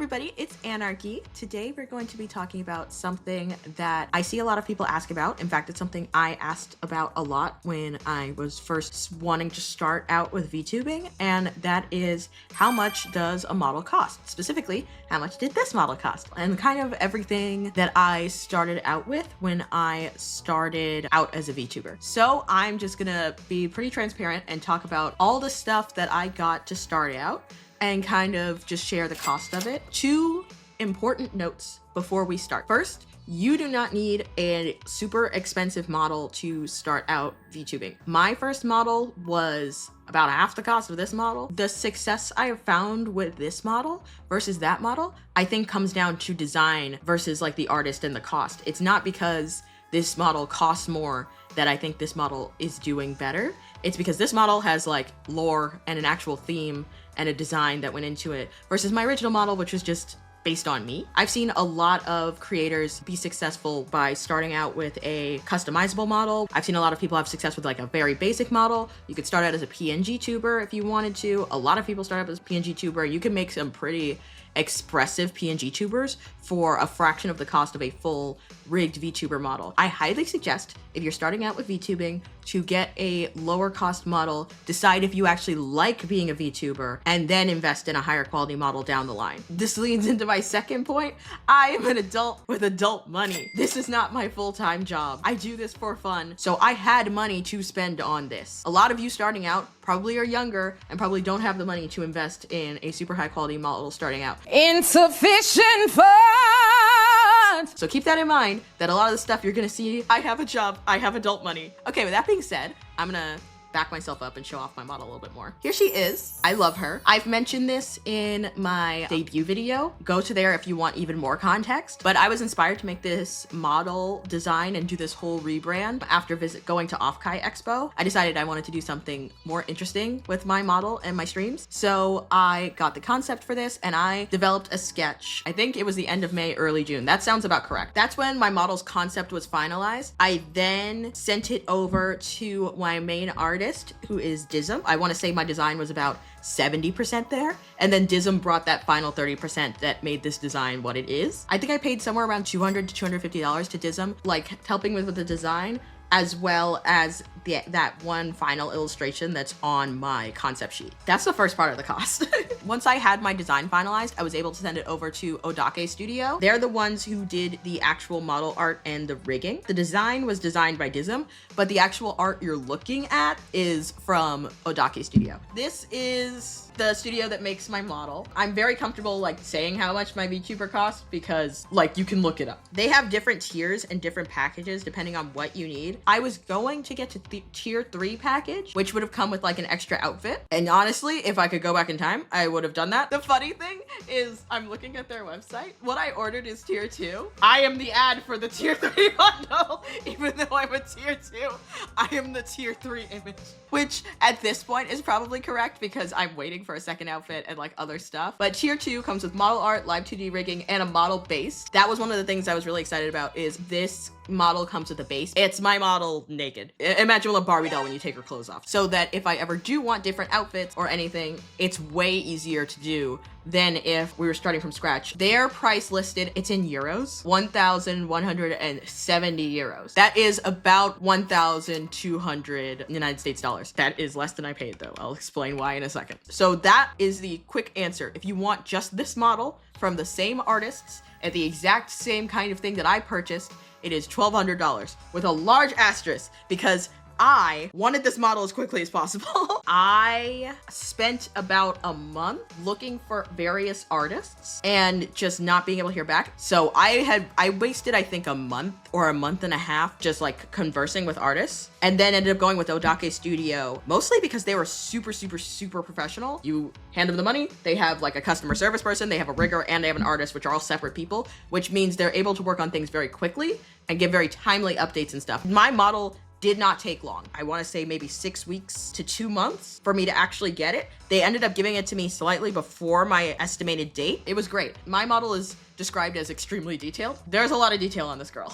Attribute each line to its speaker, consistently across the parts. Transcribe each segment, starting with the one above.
Speaker 1: everybody, it's Anarchy. Today we're going to be talking about something that I see a lot of people ask about. In fact, it's something I asked about a lot when I was first wanting to start out with VTubing, and that is, how much does a model cost? Specifically, how much did this model cost? And kind of everything that I started out with when I started out as a VTuber. So I'm just gonna be pretty transparent and talk about all the stuff that I got to start out and kind of just share the cost of it. Two important notes before we start. First, you do not need a super expensive model to start out VTubing. My first model was about half the cost of this model. The success I have found with this model versus that model, I think comes down to design versus like the artist and the cost. It's not because this model costs more that I think this model is doing better. It's because this model has like lore and an actual theme and a design that went into it versus my original model, which was just based on me. I've seen a lot of creators be successful by starting out with a customizable model. I've seen a lot of people have success with like a very basic model. You could start out as a PNG tuber if you wanted to. A lot of people start out as a PNG tuber. You can make some pretty expressive PNG tubers for a fraction of the cost of a full rigged VTuber model. I highly suggest, if you're starting out with VTubing, to get a lower cost model, decide if you actually like being a VTuber, and then invest in a higher quality model down the line. This leads into my second point. I am an adult with adult money. This is not my full-time job. I do this for fun, so I had money to spend on this. A lot of you starting out probably are younger and probably don't have the money to invest in a super high quality model starting out.
Speaker 2: Insufficient funds!
Speaker 1: So keep that in mind, that a lot of the stuff you're gonna see, I have a job, I have adult money. Okay, with that being said, I'm gonna back myself up and show off my model a little bit more. Here she is. I love her. I've mentioned this in my debut video. Go to there if you want even more context. But I was inspired to make this model design and do this whole rebrand after going to Offkai Expo. I decided I wanted to do something more interesting with my model and my streams. So I got the concept for this and I developed a sketch. I think it was the end of May, early June. That sounds about correct. That's when my model's concept was finalized. I then sent it over to my main artist, who is Dism. I want to say my design was about 70% there, and then Dism brought that final 30% that made this design what it is. I think I paid somewhere around $200 to $250 to Dism, like helping with the design, as well as that one final illustration that's on my concept sheet. That's the first part of the cost. Once I had my design finalized, I was able to send it over to Odake Studio. They're the ones who did the actual model art and the rigging. The design was designed by Dism, but the actual art you're looking at is from Odake Studio. This is the studio that makes my model. I'm very comfortable like saying how much my VTuber cost because like you can look it up. They have different tiers and different packages depending on what you need. I was going to get to the tier 3 package, which would have come with like an extra outfit. And honestly, if I could go back in time, I would have done that. The funny thing is I'm looking at their website. What I ordered is tier 2. I am the ad for the tier 3 bundle. Even though I'm a tier 2, I am the tier 3 image, which at this point is probably correct because I'm waiting for a second outfit and like other stuff. But tier 2 comes with model art, live 2D rigging, and a model base. That was one of the things I was really excited about, is this model comes with a base. It's my model naked. Imagine a Barbie doll when you take her clothes off. So that if I ever do want different outfits or anything, it's way easier to do than if we were starting from scratch. Their price listed, it's in euros, 1,170 euros. That is about 1,200 United States dollars. That is less than I paid though. I'll explain why in a second. So that is the quick answer. If you want just this model from the same artists at the exact same kind of thing that I purchased, it is $1,200 with a large asterisk because I wanted this model as quickly as possible. I spent about a month looking for various artists and just not being able to hear back. So I wasted, I think, a month or a month and a half just like conversing with artists, and then ended up going with Odake Studio, mostly because they were super, super, super professional. You hand them the money, they have like a customer service person, they have a rigger, and they have an artist, which are all separate people, which means they're able to work on things very quickly and give very timely updates and stuff. My model did not take long. I want to say maybe 6 weeks to 2 months for me to actually get it. They ended up giving it to me slightly before my estimated date. It was great. My model is described as extremely detailed. There's a lot of detail on this girl.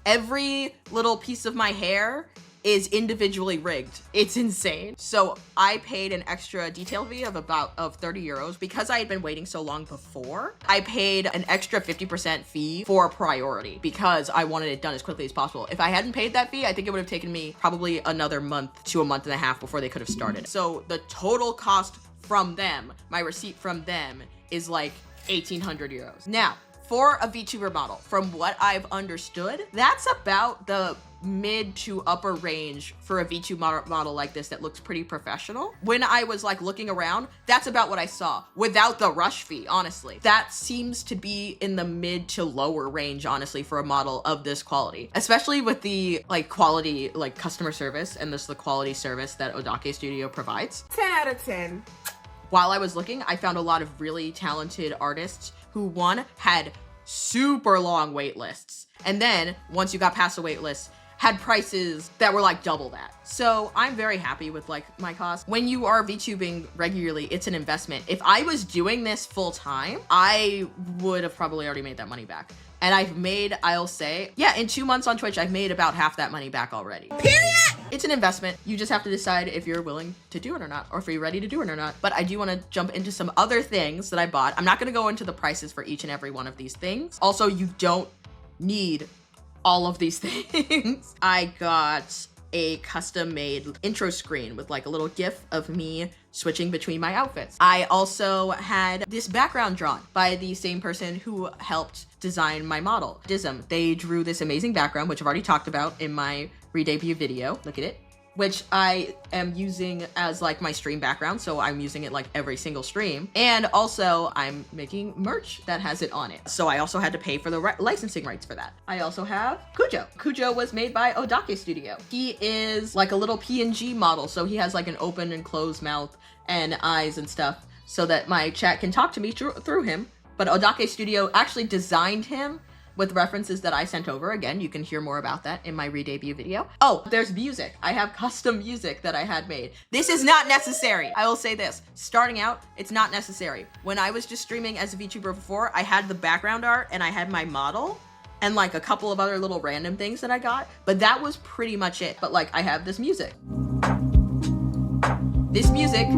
Speaker 1: Every little piece of my hair is individually rigged. It's insane. So I paid an extra detail fee of 30 euros because I had been waiting so long before. I paid an extra 50% fee for priority because I wanted it done as quickly as possible. If I hadn't paid that fee, I think it would have taken me probably another month to a month and a half before they could have started. So the total cost from them, my receipt from them, is like 1,800 euros. Now, for a VTuber model, from what I've understood, that's about the mid to upper range for a VTuber model like this that looks pretty professional. When I was like looking around, that's about what I saw without the rush fee, honestly. That seems to be in the mid to lower range, honestly, for a model of this quality, especially with the like quality, like customer service and the quality service that Odake Studio provides.
Speaker 3: 10 out of 10.
Speaker 1: While I was looking, I found a lot of really talented artists who, one, had super long wait lists, and then once you got past the wait list, had prices that were like double that. So I'm very happy with like my cost. When you are VTubing regularly, it's an investment. If I was doing this full time, I would have probably already made that money back. And I've made, I'll say, yeah, in 2 months on Twitch, I've made about half that money back already. Period! It's an investment. You just have to decide if you're willing to do it or not, or if you're ready to do it or not. But I do want to jump into some other things that I bought. I'm not going to go into the prices for each and every one of these things. Also, you don't need all of these things. I got a custom made intro screen with like a little gif of me switching between my outfits. I also had this background drawn by the same person who helped design my model, Dism. They drew this amazing background, which I've already talked about in my re-debut video. Look at it. Which I am using as like my stream background. So I'm using it like every single stream. And also I'm making merch that has it on it. So I also had to pay for the licensing rights for that. I also have Kujo. Kujo was made by Odake Studio. He is like a little PNG model. So he has like an open and closed mouth and eyes and stuff so that my chat can talk to me through him. But Odake Studio actually designed him with references that I sent over. Again, you can hear more about that in my re-debut video. Oh, there's music. I have custom music that I had made. This is not necessary. I will say this, starting out, it's not necessary. When I was just streaming as a VTuber before, I had the background art and I had my model and like a couple of other little random things that I got, but that was pretty much it. But like I have this music. This music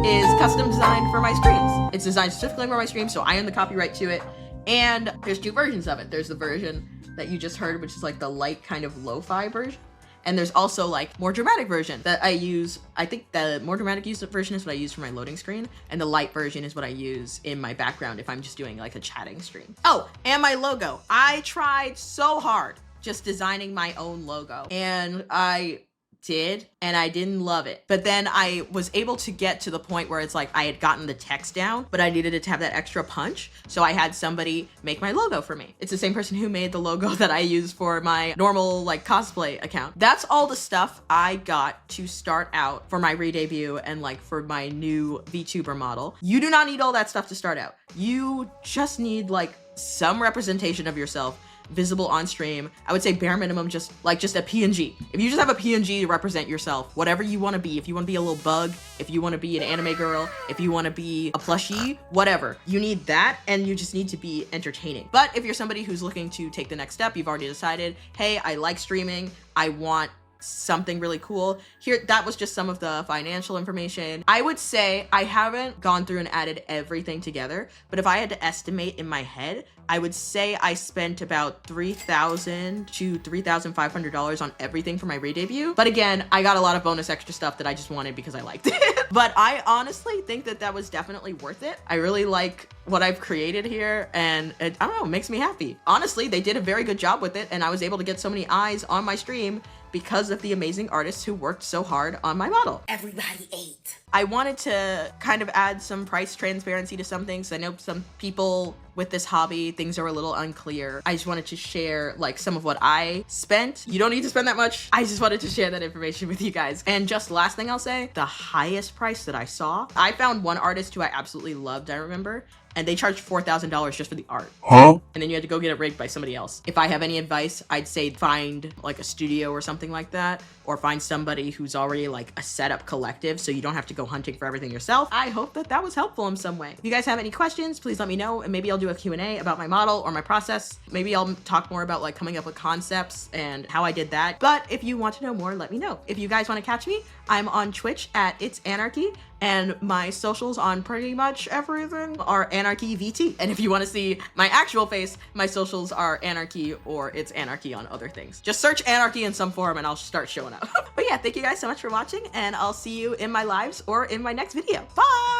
Speaker 1: is custom designed for my streams. It's designed specifically for my streams, so I own the copyright to it. And there's two versions of it. There's the version that you just heard, which is like the light kind of lo-fi version. And there's also like more dramatic version that I use. I think the more dramatic version is what I use for my loading screen. And the light version is what I use in my background if I'm just doing like a chatting stream. Oh, and my logo. I tried so hard just designing my own logo. And I did, and I didn't love it. But then I was able to get to the point where it's like I had gotten the text down, but I needed it to have that extra punch. So I had somebody make my logo for me. It's the same person who made the logo that I use for my normal like cosplay account. That's all the stuff I got to start out for my re-debut and like for my new VTuber model. You do not need all that stuff to start out. You just need like some representation of yourself visible on stream. I would say bare minimum just a PNG. If you just have a PNG to represent yourself, whatever you want to be, if you want to be a little bug, if you want to be an anime girl, if you want to be a plushie, whatever, you need that, and you just need to be entertaining. But if you're somebody who's looking to take the next step, you've already decided, hey, I like streaming, I want something really cool. Here, that was just some of the financial information. I would say I haven't gone through and added everything together, but if I had to estimate in my head, I would say I spent about $3,000 to $3,500 on everything for my re-debut. But again, I got a lot of bonus extra stuff that I just wanted because I liked it. But I honestly think that that was definitely worth it. I really like what I've created here, and it, I don't know, it makes me happy. Honestly, they did a very good job with it, and I was able to get so many eyes on my stream because of the amazing artists who worked so hard on my model.
Speaker 3: Everybody ate.
Speaker 1: I wanted to kind of add some price transparency to some things. I know some people with this hobby, things are a little unclear. I just wanted to share like some of what I spent. You don't need to spend that much. I just wanted to share that information with you guys. And just last thing I'll say, the highest price that I saw, I found one artist who I absolutely loved, I remember, and they charged $4,000 just for the art. Huh? And then you had to go get it rigged by somebody else. If I have any advice, I'd say find like a studio or something like that, or find somebody who's already like a setup collective so you don't have to go hunting for everything yourself. I hope that that was helpful in some way. If you guys have any questions, please let me know, and maybe I'll do a Q&A about my model or my process. Maybe I'll talk more about like coming up with concepts and how I did that. But if you want to know more, let me know. If you guys want to catch me, I'm on Twitch at It's Anarchy, and my socials on pretty much everything are Anarchy VT. And if you want to see my actual face, my socials are Anarchy or It's Anarchy on other things. Just search Anarchy in some form and I'll start showing up. But yeah, thank you guys so much for watching, and I'll see you in my lives or in my next video. Bye!